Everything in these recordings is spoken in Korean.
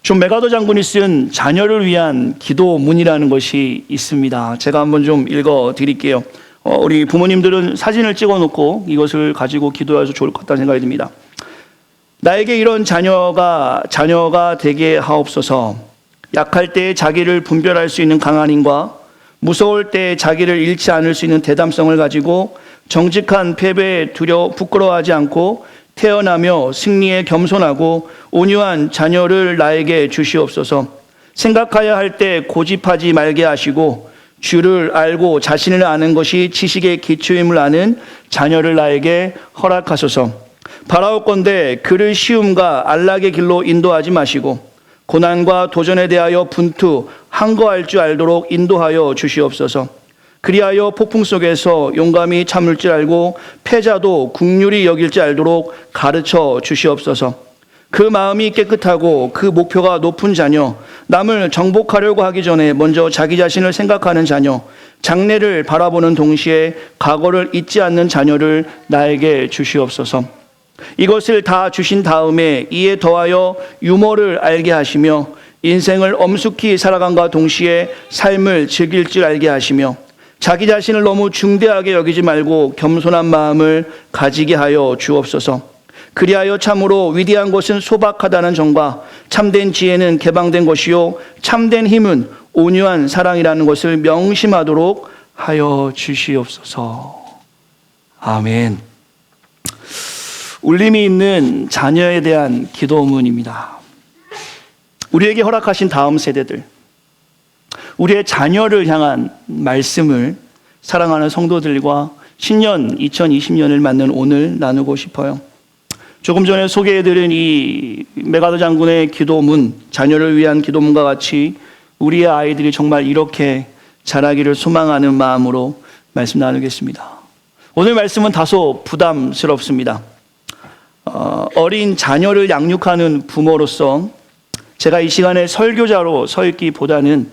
존 맥아더 장군이 쓴 자녀를 위한 기도문이라는 것이 있습니다. 제가 한번 좀 읽어 드릴게요. 우리 부모님들은 사진을 찍어 놓고 이것을 가지고 기도해서 좋을 것 같다는 생각이 듭니다. 나에게 이런 자녀가 되게 하옵소서. 약할 때 자기를 분별할 수 있는 강한 힘과 무서울 때 자기를 잃지 않을 수 있는 대담성을 가지고 정직한 패배에 부끄러워하지 않고 태어나며 승리에 겸손하고 온유한 자녀를 나에게 주시옵소서. 생각하여야 할 때 고집하지 말게 하시고 주를 알고 자신을 아는 것이 지식의 기초임을 아는 자녀를 나에게 허락하소서. 바라옵건대 그를 시움과 안락의 길로 인도하지 마시고 고난과 도전에 대하여 항거할 줄 알도록 인도하여 주시옵소서. 그리하여 폭풍 속에서 용감히 참을 줄 알고 패자도 긍휼히 여길 줄 알도록 가르쳐 주시옵소서. 그 마음이 깨끗하고 그 목표가 높은 자녀, 남을 정복하려고 하기 전에 먼저 자기 자신을 생각하는 자녀, 장래를 바라보는 동시에 과거를 잊지 않는 자녀를 나에게 주시옵소서. 이것을 다 주신 다음에 이에 더하여 유머를 알게 하시며 인생을 엄숙히 살아간과 동시에 삶을 즐길 줄 알게 하시며 자기 자신을 너무 중대하게 여기지 말고 겸손한 마음을 가지게 하여 주옵소서. 그리하여 참으로 위대한 것은 소박하다는 점과 참된 지혜는 개방된 것이요 참된 힘은 온유한 사랑이라는 것을 명심하도록 하여 주시옵소서. 아멘. 울림이 있는 자녀에 대한 기도문입니다. 우리에게 허락하신 다음 세대들, 우리의 자녀를 향한 말씀을 사랑하는 성도들과 신년 2020년을 맞는 오늘 나누고 싶어요. 조금 전에 소개해드린 이 맥아더 장군의 기도문, 자녀를 위한 기도문과 같이 우리의 아이들이 정말 이렇게 자라기를 소망하는 마음으로 말씀 나누겠습니다. 오늘 말씀은 다소 부담스럽습니다. 어린 자녀를 양육하는 부모로서 제가 이 시간에 설교자로 서 있기보다는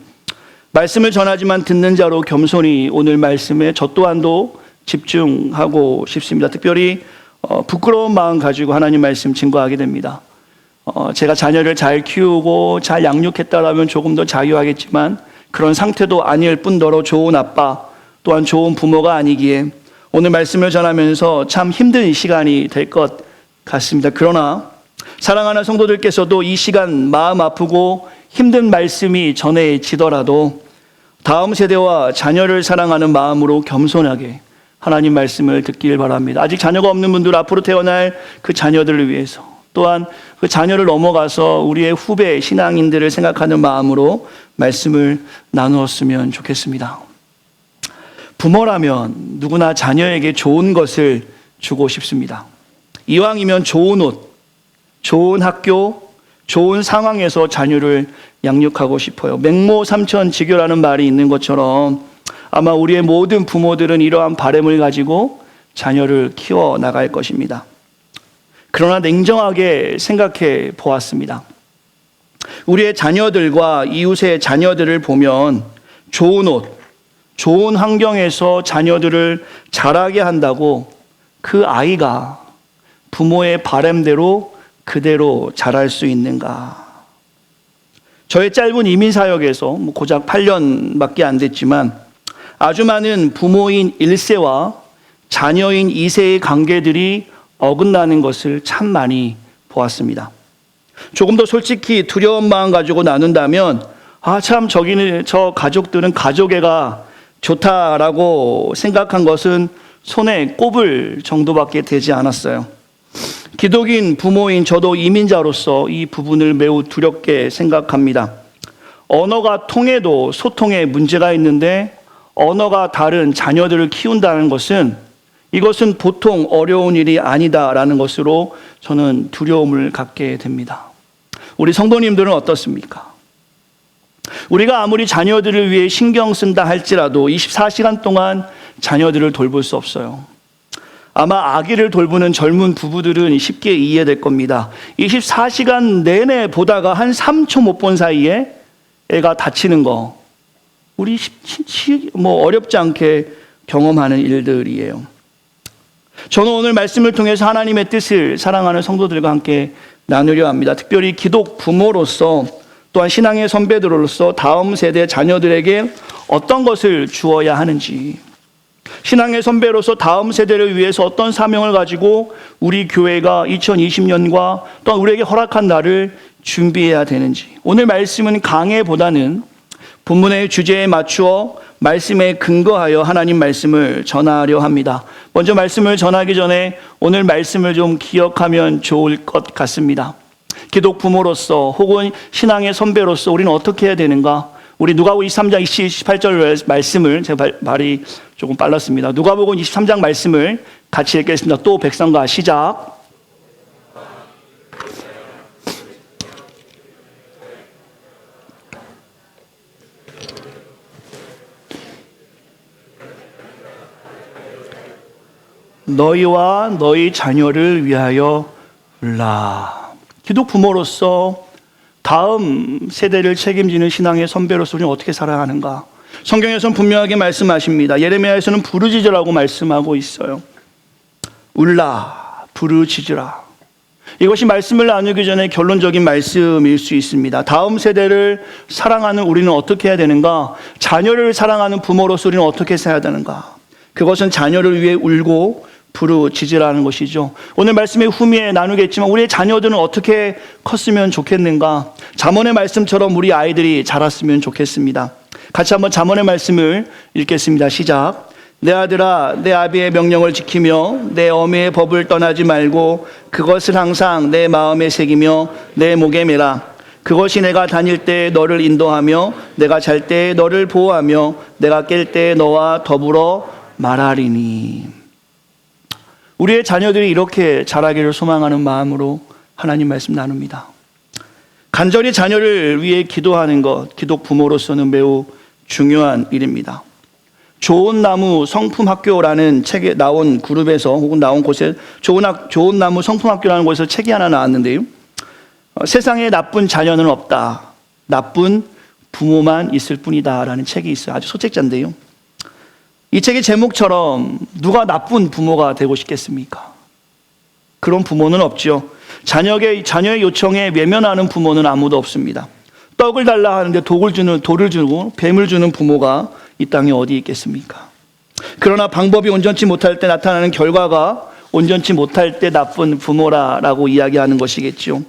말씀을 전하지만 듣는 자로 겸손히 오늘 말씀에 저 또한도 집중하고 싶습니다. 특별히 부끄러운 마음 가지고 하나님 말씀 증거하게 됩니다. 제가 자녀를 잘 키우고 잘 양육했다라면 조금 더 자유하겠지만 그런 상태도 아닐 뿐더러 좋은 아빠 또한 좋은 부모가 아니기에 오늘 말씀을 전하면서 참 힘든 시간이 될 것 같습니다. 그러나 사랑하는 성도들께서도 이 시간 마음 아프고 힘든 말씀이 전해지더라도 다음 세대와 자녀를 사랑하는 마음으로 겸손하게 하나님 말씀을 듣길 바랍니다. 아직 자녀가 없는 분들, 앞으로 태어날 그 자녀들을 위해서, 또한 그 자녀를 넘어가서 우리의 후배 신앙인들을 생각하는 마음으로 말씀을 나누었으면 좋겠습니다. 부모라면 누구나 자녀에게 좋은 것을 주고 싶습니다. 이왕이면 좋은 옷, 좋은 학교, 좋은 상황에서 자녀를 양육하고 싶어요. 맹모 삼천지교라는 말이 있는 것처럼 아마 우리의 모든 부모들은 이러한 바람을 가지고 자녀를 키워 나갈 것입니다. 그러나 냉정하게 생각해 보았습니다. 우리의 자녀들과 이웃의 자녀들을 보면 좋은 옷, 좋은 환경에서 자녀들을 자라게 한다고 그 아이가 부모의 바람대로 그대로 자랄 수 있는가? 저의 짧은 이민사역에서 고작 8년밖에 안 됐지만 아주 많은 부모인 1세와 자녀인 2세의 관계들이 어긋나는 것을 참 많이 보았습니다. 조금 더 솔직히 두려운 마음 가지고 나눈다면 참 저 가족들은 가족애가 좋다라고 생각한 것은 손에 꼽을 정도밖에 되지 않았어요. 기독인 부모인 저도 이민자로서 이 부분을 매우 두렵게 생각합니다. 언어가 통해도 소통에 문제가 있는데 언어가 다른 자녀들을 키운다는 것은 이것은 보통 어려운 일이 아니다라는 것으로 저는 두려움을 갖게 됩니다. 우리 성도님들은 어떻습니까? 우리가 아무리 자녀들을 위해 신경 쓴다 할지라도 24시간 동안 자녀들을 돌볼 수 없어요. 아마 아기를 돌보는 젊은 부부들은 쉽게 이해될 겁니다. 24시간 내내 보다가 한 3초 못 본 사이에 애가 다치는 거 우리 어렵지 않게 경험하는 일들이에요. 저는 오늘 말씀을 통해서 하나님의 뜻을 사랑하는 성도들과 함께 나누려 합니다. 특별히 기독 부모로서 또한 신앙의 선배들로서 다음 세대 자녀들에게 어떤 것을 주어야 하는지, 신앙의 선배로서 다음 세대를 위해서 어떤 사명을 가지고 우리 교회가 2020년과 또한 우리에게 허락한 날을 준비해야 되는지, 오늘 말씀은 강해보다는 본문의 주제에 맞추어 말씀에 근거하여 하나님 말씀을 전하려 합니다. 먼저 말씀을 전하기 전에 오늘 말씀을 좀 기억하면 좋을 것 같습니다. 기독 부모로서 혹은 신앙의 선배로서 우리는 어떻게 해야 되는가? 우리 누가복음 23장 28절 말씀을, 제가 말이 조금 빨랐습니다. 누가복음 23장 말씀을 같이 읽겠습니다. 또 백성과 시작. 너희와 너희 자녀를 위하여 울라. 기독 부모로서 다음 세대를 책임지는 신앙의 선배로서 우리는 어떻게 살아야 하는가? 성경에서는 분명하게 말씀하십니다. 예레미야에서는 부르짖으라고 말씀하고 있어요. 울라, 부르짖으라. 이것이 말씀을 나누기 전에 결론적인 말씀일 수 있습니다. 다음 세대를 사랑하는 우리는 어떻게 해야 되는가? 자녀를 사랑하는 부모로서 우리는 어떻게 살아야 되는가? 그것은 자녀를 위해 울고 부르짖으라는 것이죠. 오늘 말씀의 후미에 나누겠지만 우리의 자녀들은 어떻게 컸으면 좋겠는가? 잠언의 말씀처럼 우리 아이들이 자랐으면 좋겠습니다. 같이 한번 잠언의 말씀을 읽겠습니다. 시작. 내 아들아, 내 아비의 명령을 지키며 내 어미의 법을 떠나지 말고 그것을 항상 내 마음에 새기며 내 목에 매라. 그것이 내가 다닐 때 너를 인도하며 내가 잘 때 너를 보호하며 내가 깰 때 너와 더불어 말하리니. 우리의 자녀들이 이렇게 자라기를 소망하는 마음으로 하나님 말씀 나눕니다. 간절히 자녀를 위해 기도하는 것, 기독 부모로서는 매우 중요한 일입니다. 좋은 나무 성품학교라는 책에 나온 그룹에서 혹은 나온 곳에 좋은 나무 성품학교라는 곳에서 책이 하나 나왔는데요. 세상에 나쁜 자녀는 없다. 나쁜 부모만 있을 뿐이다 라는 책이 있어요. 아주 소책자인데요. 이 책의 제목처럼 누가 나쁜 부모가 되고 싶겠습니까? 그런 부모는 없죠. 자녀의 요청에 외면하는 부모는 아무도 없습니다. 떡을 달라 하는데 돌을 주고 뱀을 주는 부모가 이 땅에 어디 있겠습니까? 그러나 방법이 온전치 못할 때 나타나는 결과가 온전치 못할 때 나쁜 부모라고 이야기하는 것이겠죠.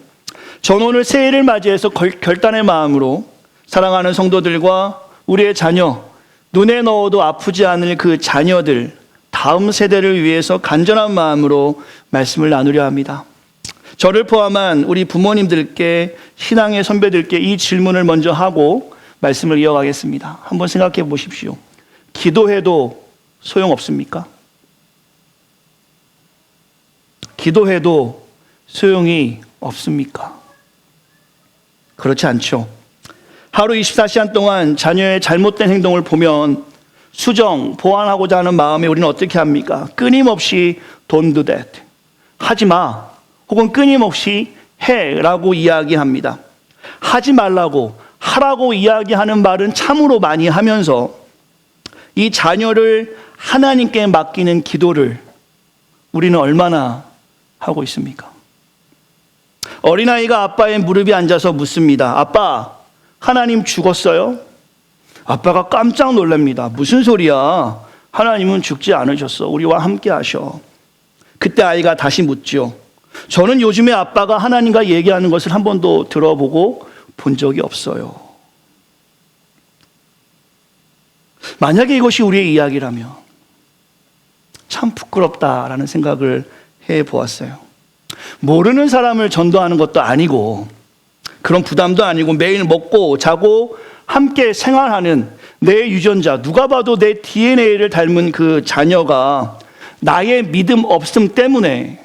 저는 오늘 새해를 맞이해서 결단의 마음으로 사랑하는 성도들과 우리의 자녀, 눈에 넣어도 아프지 않을 그 자녀들, 다음 세대를 위해서 간절한 마음으로 말씀을 나누려 합니다. 저를 포함한 우리 부모님들께, 신앙의 선배들께 이 질문을 먼저 하고 말씀을 이어가겠습니다. 한번 생각해 보십시오. 기도해도 소용없습니까? 기도해도 소용이 없습니까? 그렇지 않죠. 하루 24시간 동안 자녀의 잘못된 행동을 보면 수정, 보완하고자 하는 마음에 우리는 어떻게 합니까? 끊임없이 don't do that. 하지 마. 혹은 끊임없이 해라고 이야기합니다. 하지 말라고, 하라고 이야기하는 말은 참으로 많이 하면서 이 자녀를 하나님께 맡기는 기도를 우리는 얼마나 하고 있습니까? 어린아이가 아빠의 무릎에 앉아서 묻습니다. 아빠, 하나님 죽었어요? 아빠가 깜짝 놀랍니다. 무슨 소리야? 하나님은 죽지 않으셨어. 우리와 함께 하셔. 그때 아이가 다시 묻죠. 저는 요즘에 아빠가 하나님과 얘기하는 것을 한 번도 들어보고 본 적이 없어요. 만약에 이것이 우리의 이야기라면 참 부끄럽다라는 생각을 해보았어요. 모르는 사람을 전도하는 것도 아니고 그런 부담도 아니고 매일 먹고 자고 함께 생활하는 내 유전자, 누가 봐도 내 DNA를 닮은 그 자녀가 나의 믿음 없음 때문에,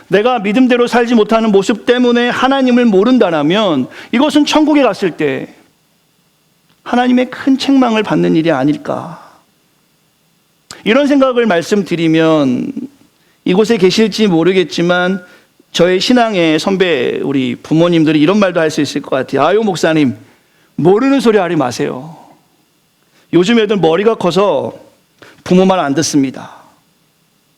내가 믿음대로 살지 못하는 모습 때문에 하나님을 모른다면 이것은 천국에 갔을 때 하나님의 큰 책망을 받는 일이 아닐까. 이런 생각을 말씀드리면 이곳에 계실지 모르겠지만 저의 신앙의 선배, 우리 부모님들이 이런 말도 할 수 있을 것 같아요. 아유, 목사님, 모르는 소리 하지 마세요. 요즘 애들 머리가 커서 부모 말 안 듣습니다.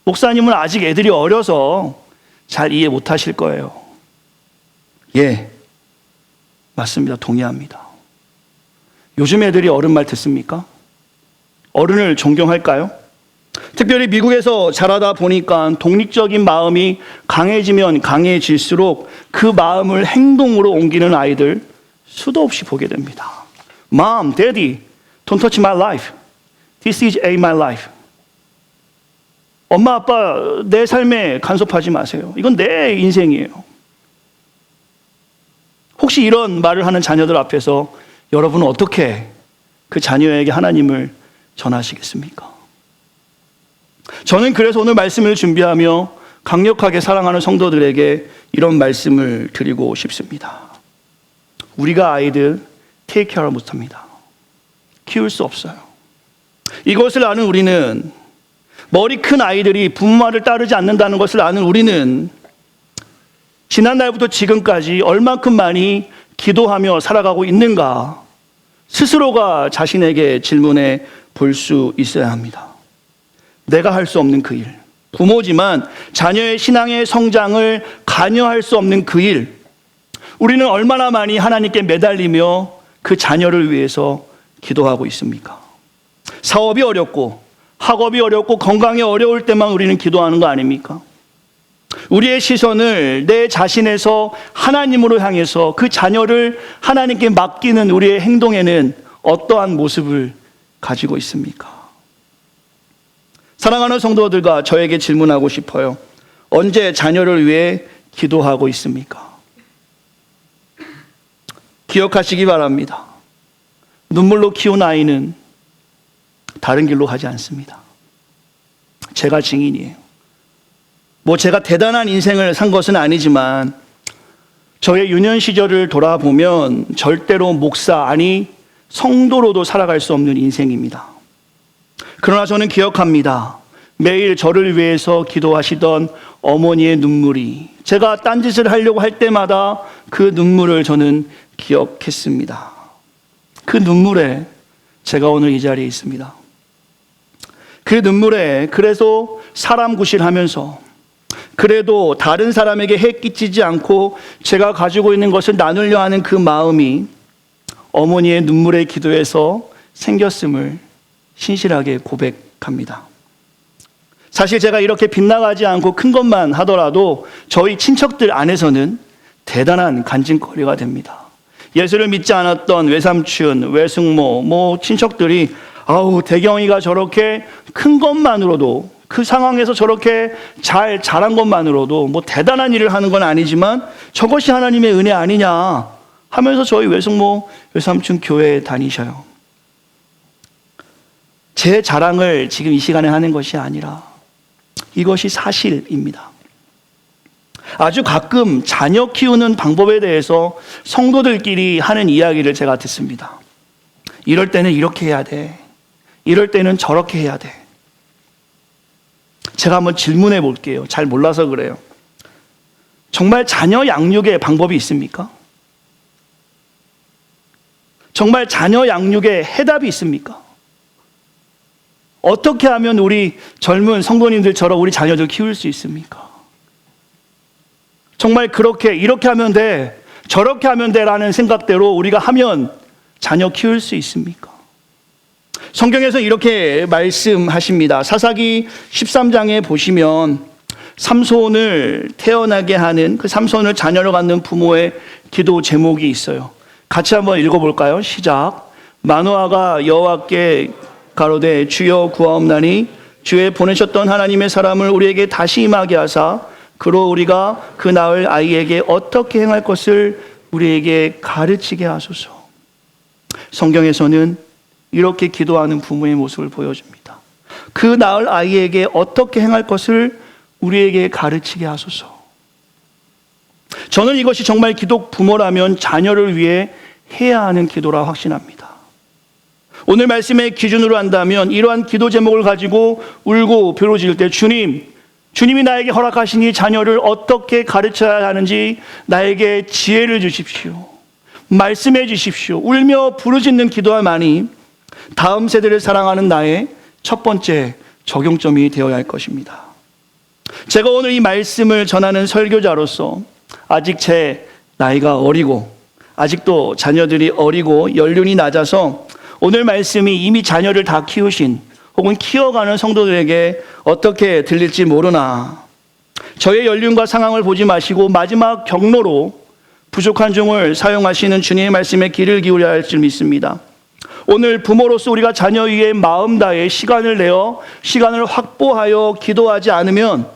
목사님은 아직 애들이 어려서 잘 이해 못 하실 거예요. 예, 맞습니다. 동의합니다. 요즘 애들이 어른 말 듣습니까? 어른을 존경할까요? 특별히 미국에서 자라다 보니까 독립적인 마음이 강해지면 강해질수록 그 마음을 행동으로 옮기는 아이들 수도 없이 보게 됩니다. Mom, Daddy, don't touch my life. This is my life. 엄마, 아빠, 내 삶에 간섭하지 마세요. 이건 내 인생이에요. 혹시 이런 말을 하는 자녀들 앞에서 여러분은 어떻게 그 자녀에게 하나님을 전하시겠습니까? 저는 그래서 오늘 말씀을 준비하며 강력하게 사랑하는 성도들에게 이런 말씀을 드리고 싶습니다. 우리가 아이들 take care 못합니다. 키울 수 없어요. 이것을 아는 우리는, 머리 큰 아이들이 부모 말을 따르지 않는다는 것을 아는 우리는 지난날부터 지금까지 얼만큼 많이 기도하며 살아가고 있는가 스스로가 자신에게 질문해 볼 수 있어야 합니다. 내가 할 수 없는 그 일, 부모지만 자녀의 신앙의 성장을 관여할 수 없는 그 일, 우리는 얼마나 많이 하나님께 매달리며 그 자녀를 위해서 기도하고 있습니까? 사업이 어렵고 학업이 어렵고 건강이 어려울 때만 우리는 기도하는 거 아닙니까? 우리의 시선을 내 자신에서 하나님으로 향해서 그 자녀를 하나님께 맡기는 우리의 행동에는 어떠한 모습을 가지고 있습니까? 사랑하는 성도들과 저에게 질문하고 싶어요. 언제 자녀를 위해 기도하고 있습니까? 기억하시기 바랍니다. 눈물로 키운 아이는 다른 길로 가지 않습니다. 제가 증인이에요. 제가 대단한 인생을 산 것은 아니지만 저의 유년 시절을 돌아보면 절대로 목사, 아니 성도로도 살아갈 수 없는 인생입니다. 그러나 저는 기억합니다. 매일 저를 위해서 기도하시던 어머니의 눈물이, 제가 딴짓을 하려고 할 때마다 그 눈물을 저는 기억했습니다. 그 눈물에 제가 오늘 이 자리에 있습니다. 그 눈물에 그래서 사람 구실하면서, 그래도 다른 사람에게 해 끼치지 않고 제가 가지고 있는 것을 나누려 하는 그 마음이 어머니의 눈물의 기도에서 생겼음을 신실하게 고백합니다. 사실 제가 이렇게 빗나가지 않고 큰 것만 하더라도 저희 친척들 안에서는 대단한 간증거리가 됩니다. 예수를 믿지 않았던 외삼촌, 외숙모, 친척들이 아우, 대경이가 저렇게 큰 것만으로도, 그 상황에서 저렇게 잘 자란 것만으로도 대단한 일을 하는 건 아니지만 저것이 하나님의 은혜 아니냐 하면서 저희 외숙모, 외삼촌 교회에 다니셔요. 제 자랑을 지금 이 시간에 하는 것이 아니라 이것이 사실입니다. 아주 가끔 자녀 키우는 방법에 대해서 성도들끼리 하는 이야기를 제가 듣습니다. 이럴 때는 이렇게 해야 돼. 이럴 때는 저렇게 해야 돼. 제가 한번 질문해 볼게요. 잘 몰라서 그래요. 정말 자녀 양육의 방법이 있습니까? 정말 자녀 양육의 해답이 있습니까? 어떻게 하면 우리 젊은 성도님들처럼 우리 자녀들 키울 수 있습니까? 정말 그렇게, 이렇게 하면 돼, 저렇게 하면 돼라는 생각대로 우리가 하면 자녀 키울 수 있습니까? 성경에서 이렇게 말씀하십니다. 사사기 13장에 보시면 삼손을 태어나게 하는, 그 삼손을 자녀로 갖는 부모의 기도 제목이 있어요. 같이 한번 읽어볼까요? 시작. 마노아가 여호와께 가로되 주여 구하옵나니 주의 보내셨던 하나님의 사람을 우리에게 다시 임하게 하사 그로 우리가 그 낳을 아이에게 어떻게 행할 것을 우리에게 가르치게 하소서. 성경에서는 이렇게 기도하는 부모의 모습을 보여줍니다. 그 낳을 아이에게 어떻게 행할 것을 우리에게 가르치게 하소서. 저는 이것이 정말 기독 부모라면 자녀를 위해 해야 하는 기도라 확신합니다. 오늘 말씀의 기준으로 한다면 이러한 기도 제목을 가지고 울고 벼로질 때 주님이 나에게 허락하신 이 자녀를 어떻게 가르쳐야 하는지 나에게 지혜를 주십시오. 말씀해 주십시오. 울며 부르짖는 기도만이 다음 세대를 사랑하는 나의 첫 번째 적용점이 되어야 할 것입니다. 제가 오늘 이 말씀을 전하는 설교자로서 아직 제 나이가 어리고 아직도 자녀들이 어리고 연륜이 낮아서 오늘 말씀이 이미 자녀를 다 키우신 혹은 키워가는 성도들에게 어떻게 들릴지 모르나 저의 연륜과 상황을 보지 마시고 마지막 경로로 부족한 종을 사용하시는 주님의 말씀에 귀를 기울여야 할 줄 믿습니다. 오늘 부모로서 우리가 자녀 위에 마음 다해 시간을 내어 시간을 확보하여 기도하지 않으면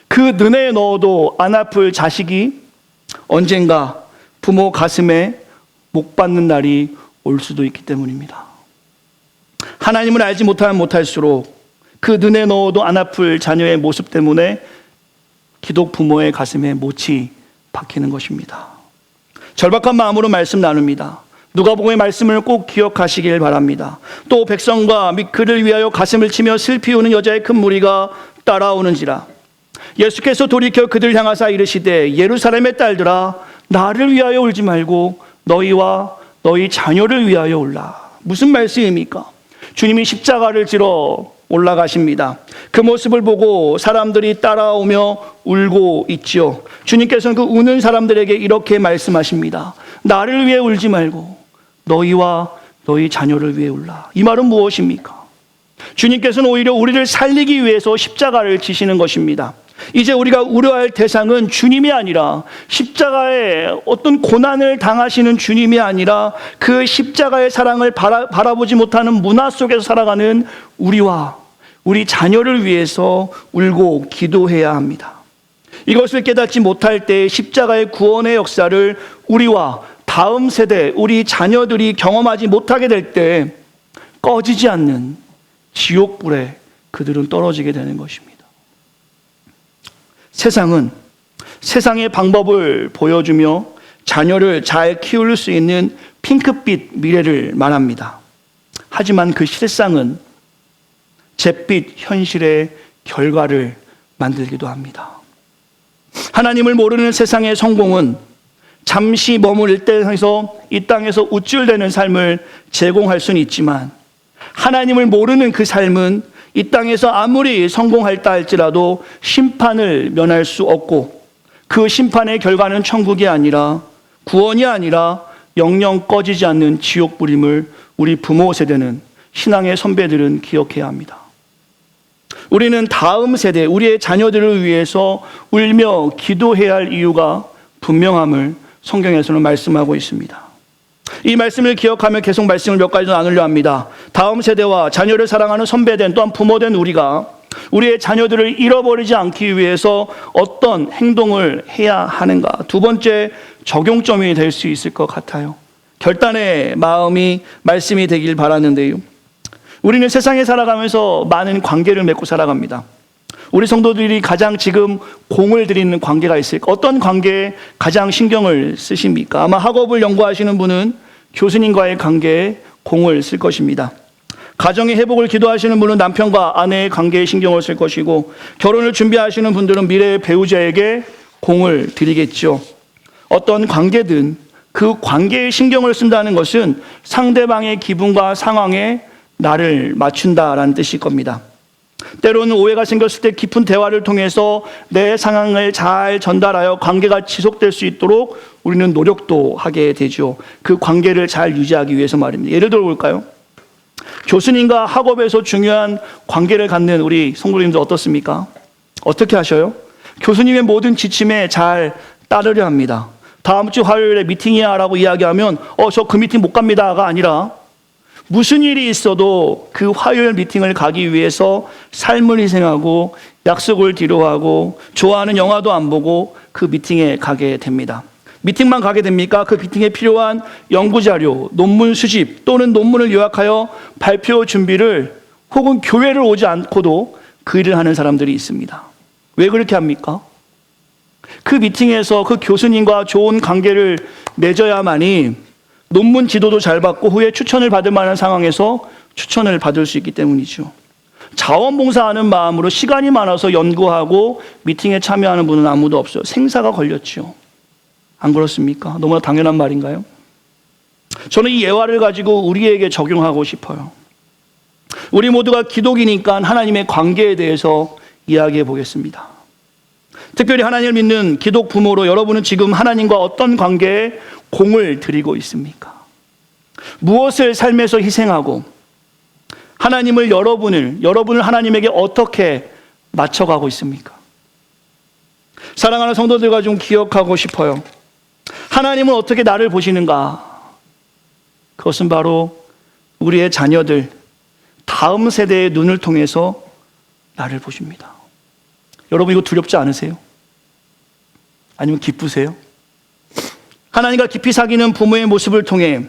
그 눈에 넣어도 안 아플 자식이 언젠가 부모 가슴에 목 박는 날이 올 수도 있기 때문입니다. 하나님을 알지 못하면 못할수록 그 눈에 넣어도 안 아플 자녀의 모습 때문에 기독 부모의 가슴에 못이 박히는 것입니다. 절박한 마음으로 말씀 나눕니다. 누가복음의 말씀을 꼭 기억하시길 바랍니다. 또 백성과 및 그를 위하여 가슴을 치며 슬피 우는 여자의 큰 무리가 따라오는지라. 예수께서 돌이켜 그들 향하사 이르시되 예루살렘의 딸들아 나를 위하여 울지 말고 너희와 너희 자녀를 위하여 울라. 무슨 말씀입니까? 주님이 십자가를 지러 올라가십니다. 그 모습을 보고 사람들이 따라오며 울고 있지요. 주님께서는 그 우는 사람들에게 이렇게 말씀하십니다. 나를 위해 울지 말고 너희와 너희 자녀를 위해 울라. 이 말은 무엇입니까? 주님께서는 오히려 우리를 살리기 위해서 십자가를 지시는 것입니다. 이제 우리가 우려할 대상은 주님이 아니라 십자가에 어떤 고난을 당하시는 주님이 아니라 그 십자가의 사랑을 바라보지 못하는 문화 속에서 살아가는 우리와 우리 자녀를 위해서 울고 기도해야 합니다. 이것을 깨닫지 못할 때 십자가의 구원의 역사를 우리와 다음 세대, 우리 자녀들이 경험하지 못하게 될 때 꺼지지 않는 지옥불에 그들은 떨어지게 되는 것입니다. 세상은 세상의 방법을 보여주며 자녀를 잘 키울 수 있는 핑크빛 미래를 말합니다. 하지만 그 실상은 잿빛 현실의 결과를 만들기도 합니다. 하나님을 모르는 세상의 성공은 잠시 머무를 때에서 이 땅에서 우쭐대는 삶을 제공할 수는 있지만 하나님을 모르는 그 삶은 이 땅에서 아무리 성공할다 할지라도 심판을 면할 수 없고 그 심판의 결과는 천국이 아니라 구원이 아니라 영영 꺼지지 않는 지옥불임을 우리 부모 세대는 신앙의 선배들은 기억해야 합니다. 우리는 다음 세대, 우리의 자녀들을 위해서 울며 기도해야 할 이유가 분명함을 성경에서는 말씀하고 있습니다. 이 말씀을 기억하며 계속 말씀을 몇 가지 더 나누려 합니다. 다음 세대와 자녀를 사랑하는 선배된 또한 부모된 우리가 우리의 자녀들을 잃어버리지 않기 위해서 어떤 행동을 해야 하는가? 두 번째 적용점이 될 수 있을 것 같아요. 결단의 마음이 말씀이 되길 바라는데요. 우리는 세상에 살아가면서 많은 관계를 맺고 살아갑니다. 우리 성도들이 가장 지금 공을 들이는 관계가 있을까? 어떤 관계에 가장 신경을 쓰십니까? 아마 학업을 연구하시는 분은 교수님과의 관계에 공을 쓸 것입니다. 가정의 회복을 기도하시는 분은 남편과 아내의 관계에 신경을 쓸 것이고 결혼을 준비하시는 분들은 미래의 배우자에게 공을 들이겠죠. 어떤 관계든 그 관계에 신경을 쓴다는 것은 상대방의 기분과 상황에 나를 맞춘다라는 뜻일 겁니다. 때로는 오해가 생겼을 때 깊은 대화를 통해서 내 상황을 잘 전달하여 관계가 지속될 수 있도록 우리는 노력도 하게 되죠. 그 관계를 잘 유지하기 위해서 말입니다. 예를 들어 볼까요? 교수님과 학업에서 중요한 관계를 갖는 우리 성도님들 어떻습니까? 어떻게 하셔요? 교수님의 모든 지침에 잘 따르려 합니다. 다음 주 화요일에 미팅이야 라고 이야기하면 저 그 미팅 못 갑니다가 아니라 무슨 일이 있어도 그 화요일 미팅을 가기 위해서 삶을 희생하고 약속을 뒤로하고 좋아하는 영화도 안 보고 그 미팅에 가게 됩니다. 미팅만 가게 됩니까? 그 미팅에 필요한 연구자료, 논문 수집 또는 논문을 요약하여 발표 준비를 혹은 교회를 오지 않고도 그 일을 하는 사람들이 있습니다. 왜 그렇게 합니까? 그 미팅에서 그 교수님과 좋은 관계를 맺어야만이 논문 지도도 잘 받고 후에 추천을 받을 만한 상황에서 추천을 받을 수 있기 때문이죠. 자원봉사하는 마음으로 시간이 많아서 연구하고 미팅에 참여하는 분은 아무도 없어요. 생사가 걸렸죠. 안 그렇습니까? 너무나 당연한 말인가요? 저는 이 예화를 가지고 우리에게 적용하고 싶어요. 우리 모두가 기독이니까 하나님의 관계에 대해서 이야기해 보겠습니다. 특별히 하나님을 믿는 기독 부모로 여러분은 지금 하나님과 어떤 관계에 공을 들이고 있습니까? 무엇을 삶에서 희생하고 여러분을 하나님에게 어떻게 맞춰가고 있습니까? 사랑하는 성도들과 좀 기억하고 싶어요. 하나님은 어떻게 나를 보시는가? 그것은 바로 우리의 자녀들, 다음 세대의 눈을 통해서 나를 보십니다. 여러분, 이거 두렵지 않으세요? 아니면 기쁘세요? 하나님과 깊이 사귀는 부모의 모습을 통해,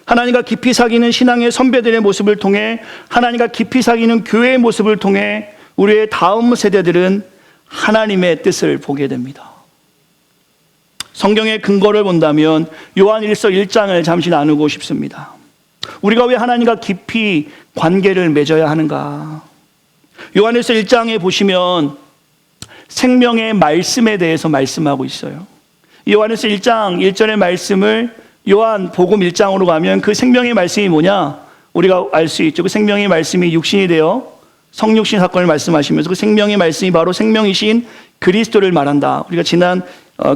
하나님과 깊이 사귀는 신앙의 선배들의 모습을 통해, 하나님과 깊이 사귀는 교회의 모습을 통해 우리의 다음 세대들은 하나님의 뜻을 보게 됩니다. 성경의 근거를 본다면 요한 1서 1장을 잠시 나누고 싶습니다. 우리가 왜 하나님과 깊이 관계를 맺어야 하는가? 요한 1서 1장에 보시면 생명의 말씀에 대해서 말씀하고 있어요. 요한일서 1장 1절의 말씀을 요한 복음 1장으로 가면 그 생명의 말씀이 뭐냐? 우리가 알 수 있죠. 그 생명의 말씀이 육신이 되어 성육신 사건을 말씀하시면서 그 생명의 말씀이 바로 생명이신 그리스도를 말한다. 우리가 지난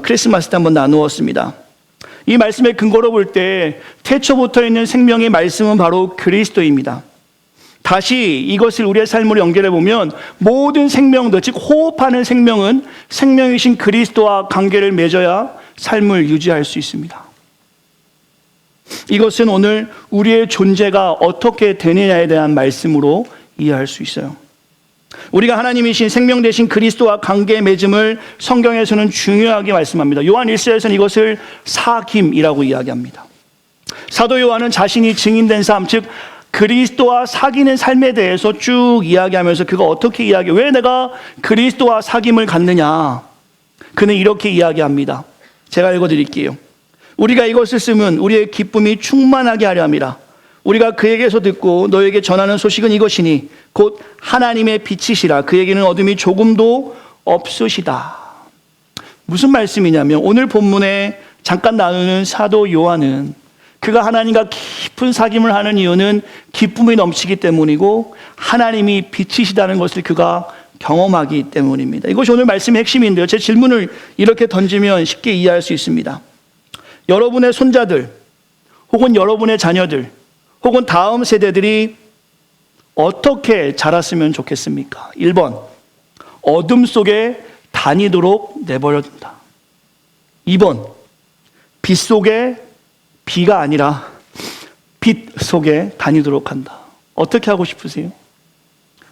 크리스마스 때 한번 나누었습니다. 이 말씀의 근거로 볼 때 태초부터 있는 생명의 말씀은 바로 그리스도입니다. 다시 이것을 우리의 삶으로 연결해 보면 모든 생명들, 즉 호흡하는 생명은 생명이신 그리스도와 관계를 맺어야 삶을 유지할 수 있습니다. 이것은 오늘 우리의 존재가 어떻게 되느냐에 대한 말씀으로 이해할 수 있어요. 우리가 하나님이신 생명 되신 그리스도와 관계 맺음을 성경에서는 중요하게 말씀합니다. 요한 1서에서는 이것을 사귐이라고 이야기합니다. 사도 요한은 자신이 증인된 삶, 즉 그리스도와 사귀는 삶에 대해서 쭉 이야기하면서 그가 어떻게 왜 내가 그리스도와 사귐을 갖느냐? 그는 이렇게 이야기합니다. 제가 읽어드릴게요. 우리가 이것을 쓰면 우리의 기쁨이 충만하게 하려 함이라. 우리가 그에게서 듣고 너에게 전하는 소식은 이것이니 곧 하나님의 빛이시라. 그에게는 어둠이 조금도 없으시다. 무슨 말씀이냐면 오늘 본문에 잠깐 나누는 사도 요한은 그가 하나님과 깊은 사귐을 하는 이유는 기쁨이 넘치기 때문이고 하나님이 빛이시다는 것을 그가 경험하기 때문입니다. 이것이 오늘 말씀의 핵심인데요. 제 질문을 이렇게 던지면 쉽게 이해할 수 있습니다. 여러분의 손자들 혹은 여러분의 자녀들 혹은 다음 세대들이 어떻게 자랐으면 좋겠습니까? 1번, 어둠 속에 다니도록 내버려둔다. 2번, 빛 속에 비가 아니라 빛 속에 다니도록 한다. 어떻게 하고 싶으세요?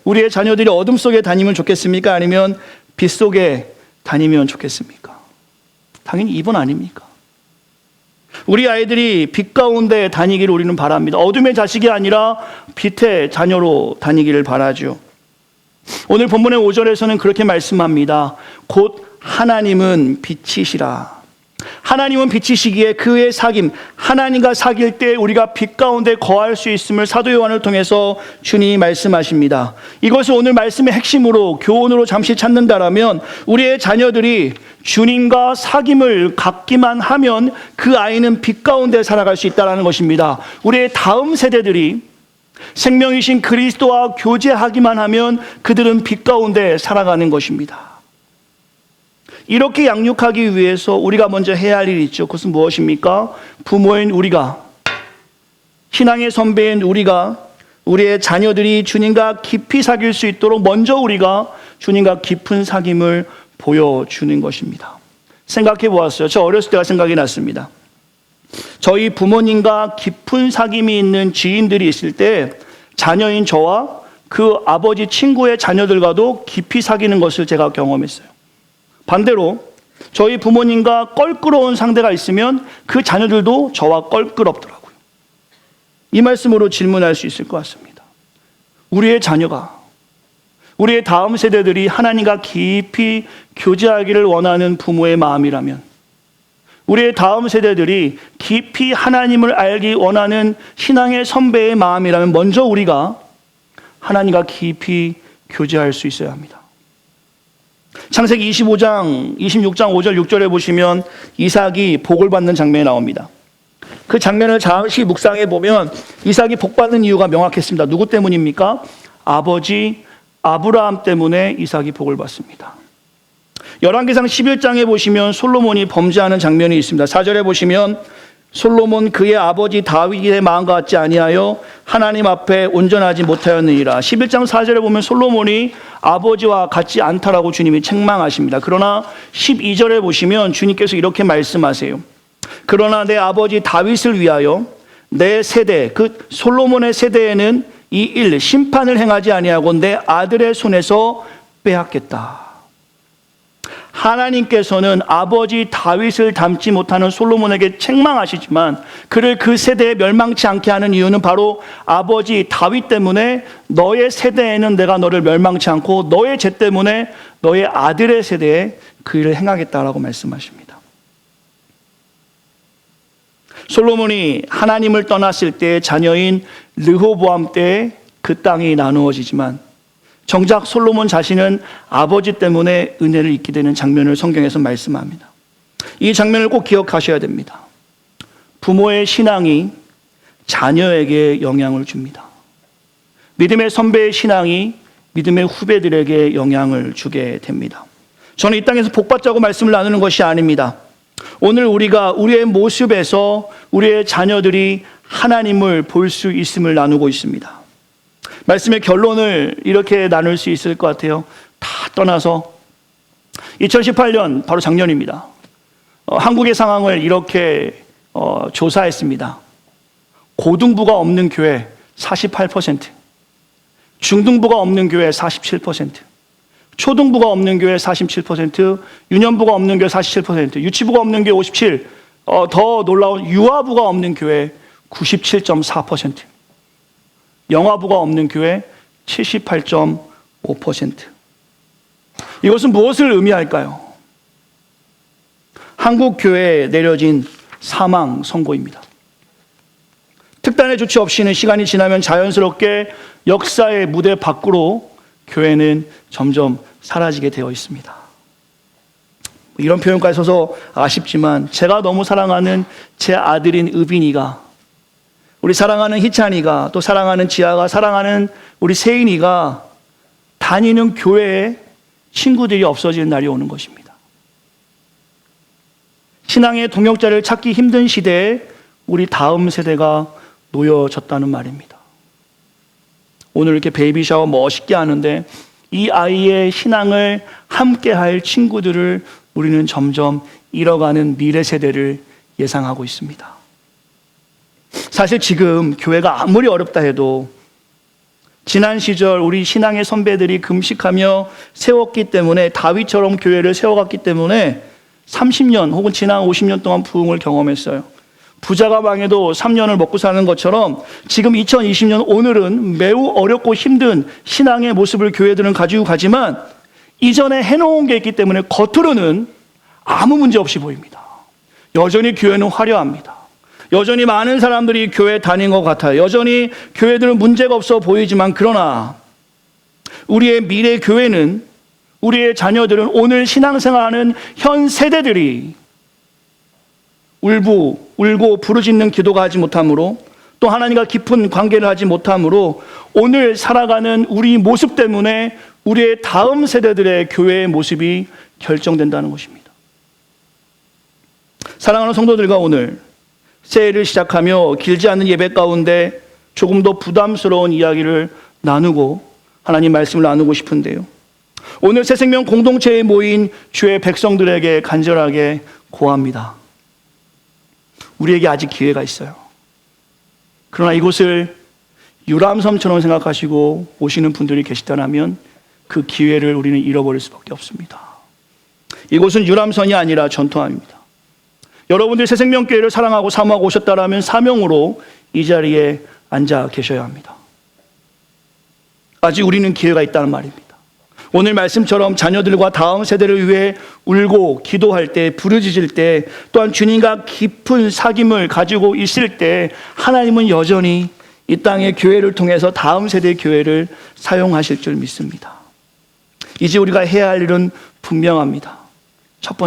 우리의 자녀들이 어둠 속에 다니면 좋겠습니까? 아니면 빛 속에 다니면 좋겠습니까? 당연히 2번 아닙니까? 우리 아이들이 빛 가운데 다니기를 우리는 바랍니다. 어둠의 자식이 아니라 빛의 자녀로 다니기를 바라죠. 오늘 본문의 5절에서는 그렇게 말씀합니다. 곧 하나님은 빛이시라. 하나님은 빛이시기에 그의 사귐, 하나님과 사귈 때 우리가 빛 가운데 거할 수 있음을 사도 요한을 통해서 주님이 말씀하십니다. 이것을 오늘 말씀의 핵심으로 교훈으로 잠시 찾는다라면 우리의 자녀들이 주님과 사귐을 갖기만 하면 그 아이는 빛 가운데 살아갈 수 있다는 것입니다. 우리의 다음 세대들이 생명이신 그리스도와 교제하기만 하면 그들은 빛 가운데 살아가는 것입니다. 이렇게 양육하기 위해서 우리가 먼저 해야 할 일이 있죠. 그것은 무엇입니까? 부모인 우리가, 신앙의 선배인 우리가, 우리의 자녀들이 주님과 깊이 사귈 수 있도록 먼저 우리가 주님과 깊은 사귐을 보여주는 것입니다. 생각해 보았어요. 저 어렸을 때가 생각이 났습니다. 저희 부모님과 깊은 사귐이 있는 지인들이 있을 때 자녀인 저와 그 아버지 친구의 자녀들과도 깊이 사귀는 것을 제가 경험했어요. 반대로 저희 부모님과 껄끄러운 상대가 있으면 그 자녀들도 저와 껄끄럽더라고요. 이 말씀으로 질문할 수 있을 것 같습니다. 우리의 자녀가, 우리의 다음 세대들이 하나님과 깊이 교제하기를 원하는 부모의 마음이라면, 우리의 다음 세대들이 깊이 하나님을 알기 원하는 신앙의 선배의 마음이라면 먼저 우리가 하나님과 깊이 교제할 수 있어야 합니다. 창세기 26장 5절 6절에 보시면 이삭이 복을 받는 장면이 나옵니다. 그 장면을 잠시 묵상해 보면 이삭이 복 받는 이유가 명확했습니다. 누구 때문입니까? 아버지 아브라함 때문에 이삭이 복을 받습니다. 열왕기상 11장에 보시면 솔로몬이 범죄하는 장면이 있습니다. 4절에 보시면 솔로몬 그의 아버지 다윗의 마음과 같지 아니하여 하나님 앞에 온전하지 못하였느니라. 11장 4절에 보면 솔로몬이 아버지와 같지 않다라고 주님이 책망하십니다. 그러나 12절에 보시면 주님께서 이렇게 말씀하세요. 그러나 내 아버지 다윗을 위하여 내 세대, 그 솔로몬의 세대에는 이 일 심판을 행하지 아니하고 내 아들의 손에서 빼앗겠다. 하나님께서는 아버지 다윗을 닮지 못하는 솔로몬에게 책망하시지만 그를 그 세대에 멸망치 않게 하는 이유는 바로 아버지 다윗 때문에 너의 세대에는 내가 너를 멸망치 않고 너의 죄 때문에 너의 아들의 세대에 그 일을 행하겠다라고 말씀하십니다. 솔로몬이 하나님을 떠났을 때 자녀인 르호보암 때 그 땅이 나누어지지만 정작 솔로몬 자신은 아버지 때문에 은혜를 잊게 되는 장면을 성경에서 말씀합니다. 이 장면을 꼭 기억하셔야 됩니다. 부모의 신앙이 자녀에게 영향을 줍니다. 믿음의 선배의 신앙이 믿음의 후배들에게 영향을 주게 됩니다. 저는 이 땅에서 복받자고 말씀을 나누는 것이 아닙니다. 오늘 우리가 우리의 모습에서 우리의 자녀들이 하나님을 볼 수 있음을 나누고 있습니다. 말씀의 결론을 이렇게 나눌 수 있을 것 같아요. 다 떠나서 2018년 바로 작년입니다. 한국의 상황을 이렇게 조사했습니다. 고등부가 없는 교회 48%, 중등부가 없는 교회 47%, 초등부가 없는 교회 47%, 유년부가 없는 교회 47%, 유치부가 없는 교회 57%, 더 놀라운 유아부가 없는 교회 97.4%, 영아부가 없는 교회 78.5%. 이것은 무엇을 의미할까요? 한국 교회에 내려진 사망 선고입니다. 특단의 조치 없이는 시간이 지나면 자연스럽게 역사의 무대 밖으로 교회는 점점 사라지게 되어 있습니다. 이런 표현까지 써서 아쉽지만 제가 너무 사랑하는 제 아들인 의빈이가, 우리 사랑하는 희찬이가, 또 사랑하는 지아가, 사랑하는 우리 세인이가 다니는 교회에 친구들이 없어지는 날이 오는 것입니다. 신앙의 동역자를 찾기 힘든 시대에 우리 다음 세대가 놓여졌다는 말입니다. 오늘 이렇게 베이비 샤워 멋있게 하는데 이 아이의 신앙을 함께 할 친구들을 우리는 점점 잃어가는 미래 세대를 예상하고 있습니다. 사실 지금 교회가 아무리 어렵다 해도 지난 시절 우리 신앙의 선배들이 금식하며 세웠기 때문에, 다윗처럼 교회를 세워갔기 때문에 30년 혹은 지난 50년 동안 부흥을 경험했어요. 부자가 망해도 3년을 먹고 사는 것처럼 지금 2020년 오늘은 매우 어렵고 힘든 신앙의 모습을 교회들은 가지고 가지만 이전에 해놓은 게 있기 때문에 겉으로는 아무 문제 없이 보입니다. 여전히 교회는 화려합니다. 여전히 많은 사람들이 교회 다닌 것 같아요. 여전히 교회들은 문제가 없어 보이지만 그러나 우리의 미래 교회는, 우리의 자녀들은, 오늘 신앙생활하는 현 세대들이 울고 부르짖는 기도가 하지 못함으로, 또 하나님과 깊은 관계를 하지 못함으로 오늘 살아가는 우리 모습 때문에 우리의 다음 세대들의 교회의 모습이 결정된다는 것입니다. 사랑하는 성도들과 오늘 새해를 시작하며 길지 않은 예배 가운데 조금 더 부담스러운 이야기를 나누고 하나님 말씀을 나누고 싶은데요. 오늘 새생명 공동체에 모인 주의 백성들에게 간절하게 고합니다. 우리에게 아직 기회가 있어요. 그러나 이곳을 유람섬처럼 생각하시고 오시는 분들이 계시다면 그 기회를 우리는 잃어버릴 수밖에 없습니다. 이곳은 유람선이 아니라 전투함입니다. 여러분들이 새생명교회를 사랑하고 사모하고 오셨다면 사명으로 이 자리에 앉아 계셔야 합니다. 아직 우리는 기회가 있다는 말입니다. 오늘 말씀처럼 자녀들과 다음 세대를 위해 울고 기도할 때, 부르짖을 때, 또한 주님과 깊은 사귐을 가지고 있을 때 하나님은 여전히 이 땅의 교회를 통해서 다음 세대의 교회를 사용하실 줄 믿습니다. 이제 우리가 해야 할 일은 분명합니다. 첫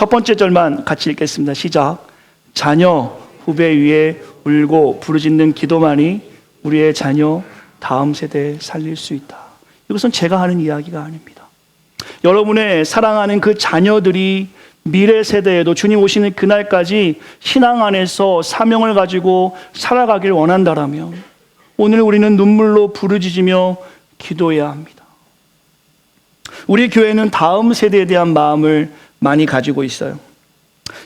번째 절만 같이 읽겠습니다. 시작. 자녀, 후배 위에 울고 부르짖는 기도만이 우리의 자녀, 다음 세대에 살릴 수 있다. 이것은 제가 하는 이야기가 아닙니다. 여러분의 사랑하는 그 자녀들이 미래 세대에도 주님 오시는 그날까지 신앙 안에서 사명을 가지고 살아가길 원한다라면 오늘 우리는 눈물로 부르짖으며 기도해야 합니다. 우리 교회는 다음 세대에 대한 마음을 많이 가지고 있어요.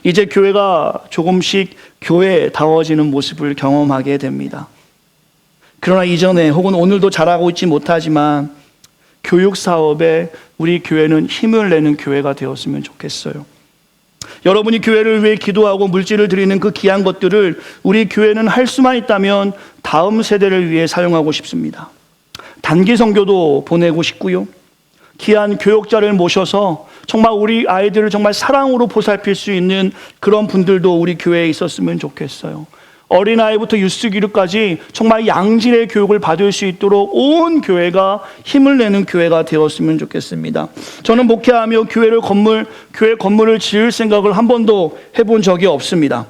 이제 교회가 조금씩 교회다워지는 모습을 경험하게 됩니다. 그러나 이전에 혹은 오늘도 잘하고 있지 못하지만 교육 사업에 우리 교회는 힘을 내는 교회가 되었으면 좋겠어요. 여러분이 교회를 위해 기도하고 물질을 드리는 그 귀한 것들을 우리 교회는 할 수만 있다면 다음 세대를 위해 사용하고 싶습니다. 단기 선교도 보내고 싶고요. 귀한 교육자를 모셔서 정말 우리 아이들을 정말 사랑으로 보살필 수 있는 그런 분들도 우리 교회에 있었으면 좋겠어요. 어린아이부터 유스기류까지 정말 양질의 교육을 받을 수 있도록 온 교회가 힘을 내는 교회가 되었으면 좋겠습니다. 저는 목회하며 교회 건물을 지을 생각을 한 번도 해본 적이 없습니다.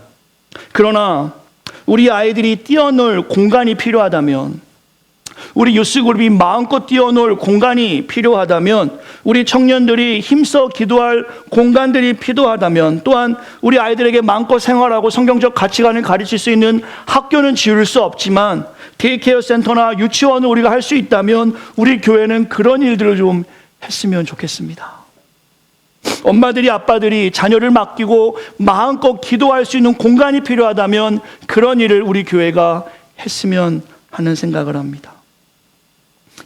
그러나 우리 아이들이 뛰어놀 공간이 필요하다면, 우리 유스그룹이 마음껏 뛰어놀 공간이 필요하다면, 우리 청년들이 힘써 기도할 공간들이 필요하다면, 또한 우리 아이들에게 마음껏 생활하고 성경적 가치관을 가르칠 수 있는 학교는 지을 수 없지만 데이케어 센터나 유치원을 우리가 할 수 있다면 우리 교회는 그런 일들을 좀 했으면 좋겠습니다. 엄마들이 아빠들이 자녀를 맡기고 마음껏 기도할 수 있는 공간이 필요하다면 그런 일을 우리 교회가 했으면 하는 생각을 합니다.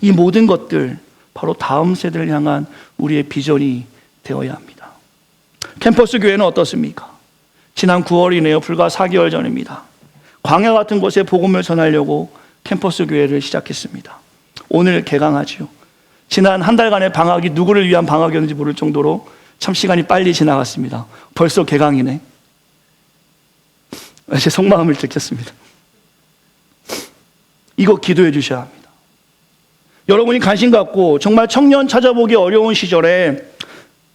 이 모든 것들 바로 다음 세대를 향한 우리의 비전이 되어야 합니다. 캠퍼스 교회는 어떻습니까? 지난 9월이네요. 불과 4개월 전입니다. 광야 같은 곳에 복음을 전하려고 캠퍼스 교회를 시작했습니다. 오늘 개강하지요. 지난 한 달간의 방학이 누구를 위한 방학이었는지 모를 정도로 참 시간이 빨리 지나갔습니다. 벌써 개강이네. 제 속마음을 들켰습니다. 이거 기도해 주셔야 합니다. 여러분이 관심 갖고 정말 청년 찾아보기 어려운 시절에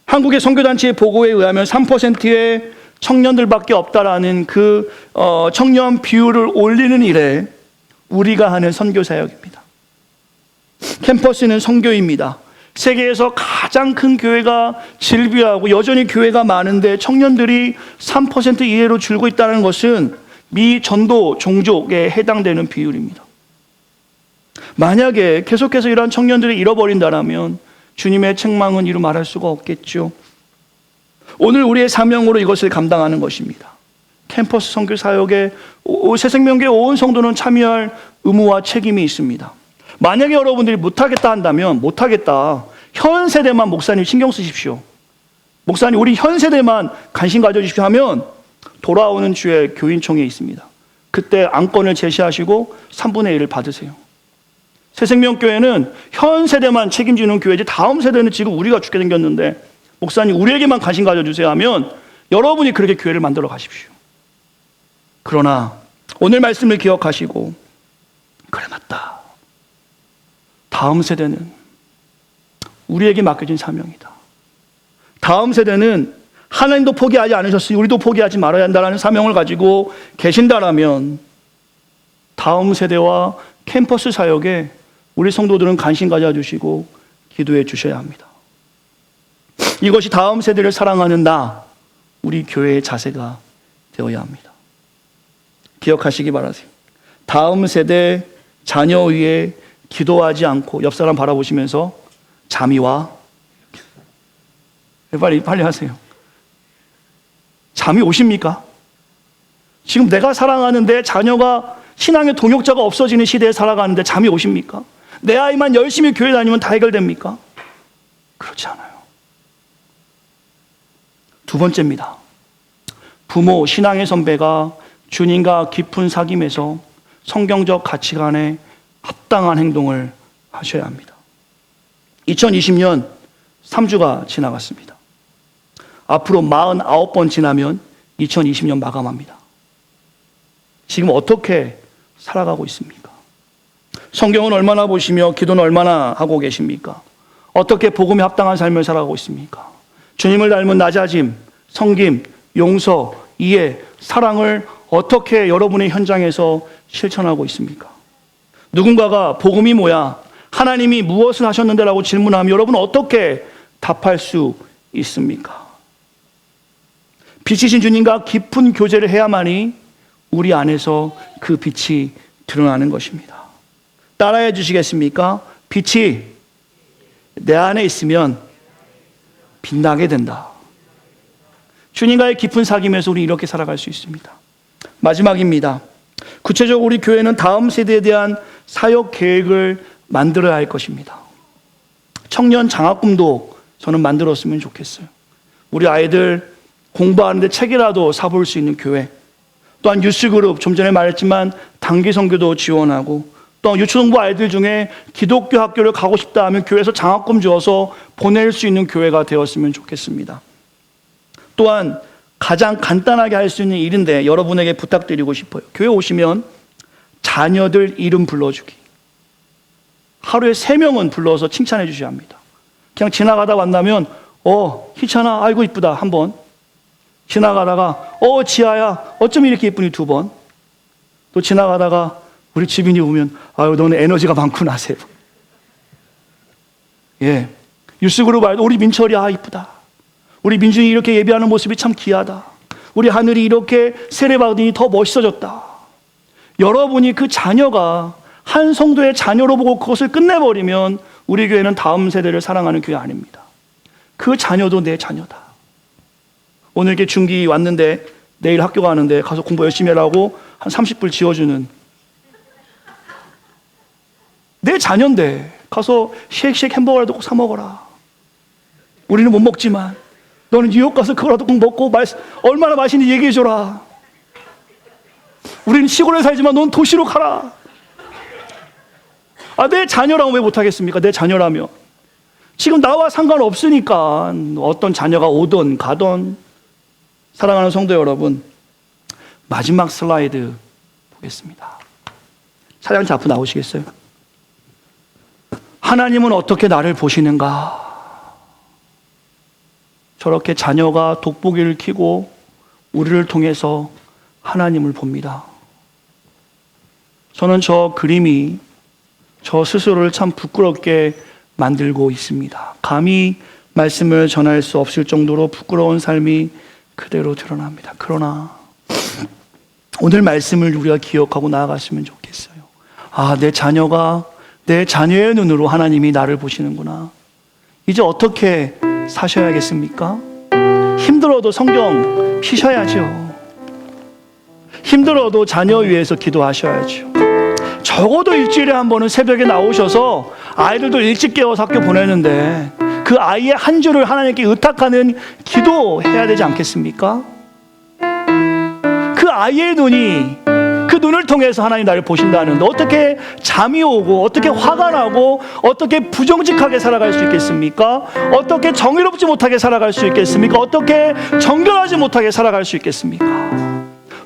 한국의 선교단체의 보고에 의하면 3%의 청년들밖에 없다라는 그 청년 비율을 올리는 일에 우리가 하는 선교 사역입니다. 캠퍼스는 선교입니다. 세계에서 가장 큰 교회가 질비하고 여전히 교회가 많은데 청년들이 3% 이내로 줄고 있다는 것은 미 전도 종족에 해당되는 비율입니다. 만약에 계속해서 이러한 청년들을 잃어버린다면 주님의 책망은 이루 말할 수가 없겠죠. 오늘 우리의 사명으로 이것을 감당하는 것입니다. 캠퍼스 선교 사역에 새생명교회 온 성도는 참여할 의무와 책임이 있습니다. 만약에 여러분들이 못하겠다 한다면 못하겠다. 현 세대만 목사님 신경 쓰십시오. 목사님 우리 현 세대만 관심 가져주십시오 하면 돌아오는 주에 교인총회 있습니다. 그때 안건을 제시하시고 3분의 1을 받으세요. 새생명교회는 현 세대만 책임지는 교회지 다음 세대는 지금 우리가 죽게 생겼는데 목사님 우리에게만 관심 가져주세요 하면 여러분이 그렇게 교회를 만들어 가십시오. 그러나 오늘 말씀을 기억하시고 그래 맞다. 다음 세대는 우리에게 맡겨진 사명이다. 다음 세대는 하나님도 포기하지 않으셨으니 우리도 포기하지 말아야 한다는 사명을 가지고 계신다라면 다음 세대와 캠퍼스 사역에 우리 성도들은 관심 가져주시고 기도해 주셔야 합니다. 이것이 다음 세대를 사랑하는 우리 교회의 자세가 되어야 합니다. 기억하시기 바라세요. 다음 세대 자녀 위에 기도하지 않고 옆 사람 바라보시면서 잠이 와? 빨리 하세요. 잠이 오십니까? 지금 내가 사랑하는 내 자녀가 신앙의 동역자가 없어지는 시대에 살아가는데 잠이 오십니까? 내 아이만 열심히 교회 다니면 다 해결됩니까? 그렇지 않아요. 두 번째입니다. 부모, 신앙의 선배가 주님과 깊은 사귐에서 성경적 가치관에 합당한 행동을 하셔야 합니다. 2020년 3주가 지나갔습니다. 앞으로 49번 지나면 2020년 마감합니다. 지금 어떻게 살아가고 있습니까? 성경은 얼마나 보시며 기도는 얼마나 하고 계십니까? 어떻게 복음에 합당한 삶을 살아가고 있습니까? 주님을 닮은 낮아짐, 섬김, 용서, 이해, 사랑을 어떻게 여러분의 현장에서 실천하고 있습니까? 누군가가 복음이 뭐야? 하나님이 무엇을 하셨는데? 라고 질문하면 여러분은 어떻게 답할 수 있습니까? 빛이신 주님과 깊은 교제를 해야만이 우리 안에서 그 빛이 드러나는 것입니다. 따라해 주시겠습니까? 빛이 내 안에 있으면 빛나게 된다. 주님과의 깊은 사귐에서 우리 이렇게 살아갈 수 있습니다. 마지막입니다. 구체적으로 우리 교회는 다음 세대에 대한 사역 계획을 만들어야 할 것입니다. 청년 장학금도 저는 만들었으면 좋겠어요. 우리 아이들 공부하는데 책이라도 사볼 수 있는 교회, 또한 유스그룹, 좀 전에 말했지만 단기 선교도 지원하고, 또 유초등부 아이들 중에 기독교 학교를 가고 싶다 하면 교회에서 장학금 주어서 보낼 수 있는 교회가 되었으면 좋겠습니다. 또한 가장 간단하게 할 수 있는 일인데 여러분에게 부탁드리고 싶어요. 교회 오시면 자녀들 이름 불러주기. 하루에 3명은 불러서 칭찬해 주셔야 합니다. 그냥 지나가다 만나면 희찬아 아이고 이쁘다 한 번, 지나가다가 지아야 어쩜 이렇게 예쁘니 2번, 또 지나가다가 우리 지빈이 오면 아유 너는 에너지가 많구나 3번. 예, 유스그룹 아이들 우리 민철이 이쁘다, 우리 민준이 이렇게 예배하는 모습이 참 귀하다, 우리 하늘이 이렇게 세례받으니 더 멋있어졌다. 여러분이 그 자녀가 한 성도의 자녀로 보고 그것을 끝내버리면 우리 교회는 다음 세대를 사랑하는 교회 아닙니다. 그 자녀도 내 자녀다. 오늘 이렇게 중기 왔는데 내일 학교 가는데 가서 공부 열심히 하라고 한 30불 지어주는 내 자녀인데 가서 쉐이크쉐이크 햄버거라도 꼭 사 먹어라. 우리는 못 먹지만 너는 뉴욕 가서 그거라도 꼭 먹고 얼마나 맛있는지 얘기해줘라. 우리는 시골에 살지만 넌 도시로 가라. 내 자녀라면 왜 못하겠습니까? 내 자녀라면. 지금 나와 상관없으니까 어떤 자녀가 오든 가든. 사랑하는 성도 여러분, 마지막 슬라이드 보겠습니다. 사장님 앞으로 나오시겠어요? 하나님은 어떻게 나를 보시는가? 저렇게 자녀가 돋보기를 켜고 우리를 통해서 하나님을 봅니다. 저는 저 그림이 저 스스로를 참 부끄럽게 만들고 있습니다. 감히 말씀을 전할 수 없을 정도로 부끄러운 삶이 그대로 드러납니다. 그러나 오늘 말씀을 우리가 기억하고 나아갔으면 좋겠어요. 내 자녀가 내 자녀의 눈으로 하나님이 나를 보시는구나. 이제 어떻게 사셔야겠습니까? 힘들어도 성경 피셔야죠. 힘들어도 자녀 위해서 기도하셔야죠. 적어도 일주일에 한 번은 새벽에 나오셔서 아이들도 일찍 깨워서 학교 보내는데 그 아이의 한 주를 하나님께 의탁하는 기도해야 되지 않겠습니까? 그 아이의 눈이, 그 눈을 통해서 하나님 나를 보신다는데 어떻게 잠이 오고 어떻게 화가 나고 어떻게 부정직하게 살아갈 수 있겠습니까? 어떻게 정의롭지 못하게 살아갈 수 있겠습니까? 어떻게 정결하지 못하게 살아갈 수 있겠습니까?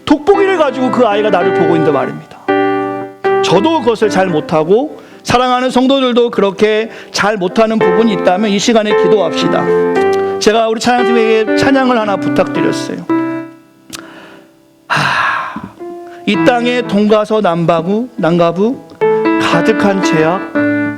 돋보기를 가지고 그 아이가 나를 보고 있는데 말입니다. 저도 그것을 잘 못하고 사랑하는 성도들도 그렇게 잘 못하는 부분이 있다면 이 시간에 기도합시다. 제가 우리 찬양팀에게 찬양을 하나 부탁드렸어요. 이 땅에 동가서 남가부 가득한 죄악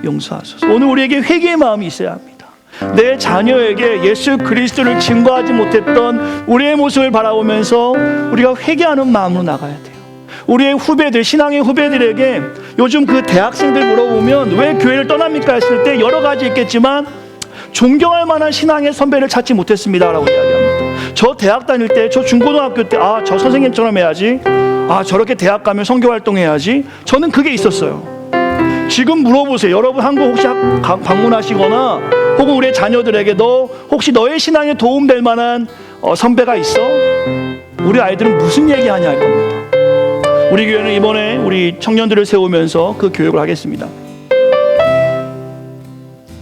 용서하소서. 오늘 우리에게 회개의 마음이 있어야 합니다. 내 자녀에게 예수 그리스도를 증거하지 못했던 우리의 모습을 바라보면서 우리가 회개하는 마음으로 나가야 돼요. 우리의 후배들, 신앙의 후배들에게 요즘 그 대학생들 물어보면 왜 교회를 떠납니까 했을 때 여러 가지 있겠지만 존경할 만한 신앙의 선배를 찾지 못했습니다 라고 이야기합니다. 저 대학 다닐 때, 저 중고등학교 때 저 선생님처럼 해야지, 저렇게 대학 가면 선교활동 해야지, 저는 그게 있었어요. 지금 물어보세요. 여러분 한국 혹시 방문하시거나 혹은 우리 자녀들에게 너 혹시 너의 신앙에 도움될 만한 선배가 있어? 우리 아이들은 무슨 얘기하냐 할 겁니다. 우리 교회는 이번에 우리 청년들을 세우면서 그 교육을 하겠습니다.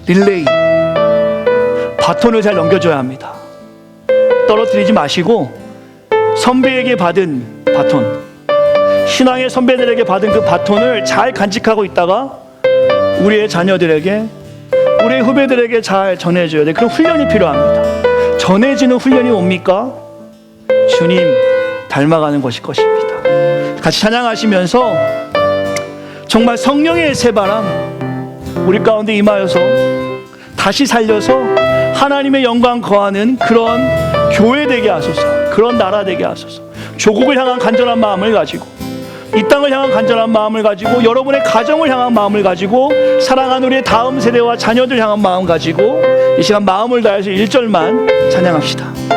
릴레이, 바톤을 잘 넘겨줘야 합니다. 떨어뜨리지 마시고 선배에게 받은 바톤, 신앙의 선배들에게 받은 그 바톤을 잘 간직하고 있다가 우리의 자녀들에게, 우리의 후배들에게 잘 전해줘야 돼. 그런 훈련이 필요합니다. 전해지는 훈련이 뭡니까? 주님 닮아가는 것일 것입니다. 같이 찬양하시면서 정말 성령의 새바람 우리 가운데 임하여서 다시 살려서 하나님의 영광 거하는 그런 교회 되게 하소서. 그런 나라 되게 하소서. 조국을 향한 간절한 마음을 가지고, 이 땅을 향한 간절한 마음을 가지고, 여러분의 가정을 향한 마음을 가지고, 사랑하는 우리의 다음 세대와 자녀들 향한 마음 가지고 이 시간 마음을 다해서 1절만 찬양합시다.